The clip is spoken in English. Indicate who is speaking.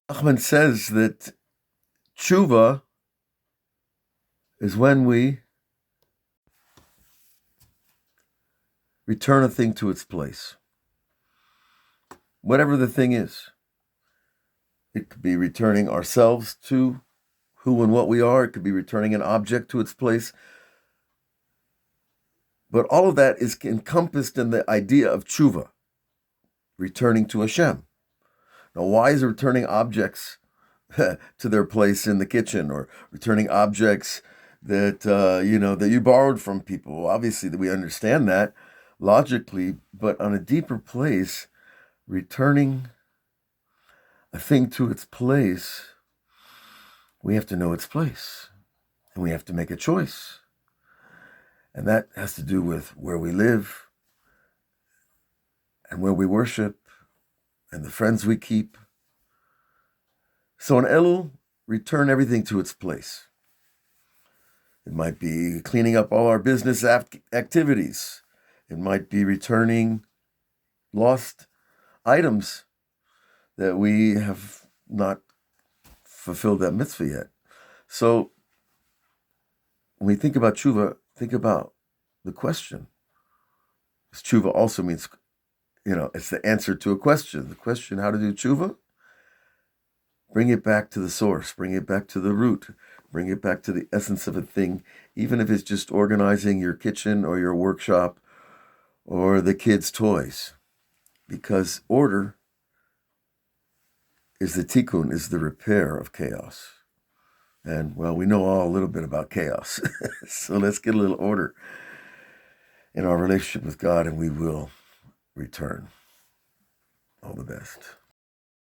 Speaker 1: Ahmed says that tshuva is when we return a thing to its place. Whatever the thing is. It could be returning ourselves to who and what we are. It could be returning an object to its place. But all of that is encompassed in the idea of tshuva, returning to Hashem. Now, why is returning objects to their place in the kitchen, or returning objects that that you borrowed from people? Well, obviously, that we understand that logically, but on a deeper place, returning a thing to its place, we have to know its place, and we have to make a choice. And that has to do with where we live and where we worship and the friends we keep. So in Elul, return everything to its place. It might be cleaning up all our business activities. It might be returning lost items that we have not fulfilled that mitzvah yet. So when we think about tshuva, think about the question. Because tshuva also means, it's the answer to a question. The question, how to do tshuva? Bring it back to the source. Bring it back to the root. Bring it back to the essence of a thing, even if it's just organizing your kitchen or your workshop or the kids' toys. Because order is the Tikun, is the repair of chaos. And, well, we know all a little bit about chaos. So let's get a little order in our relationship with God, and we will return. All the best.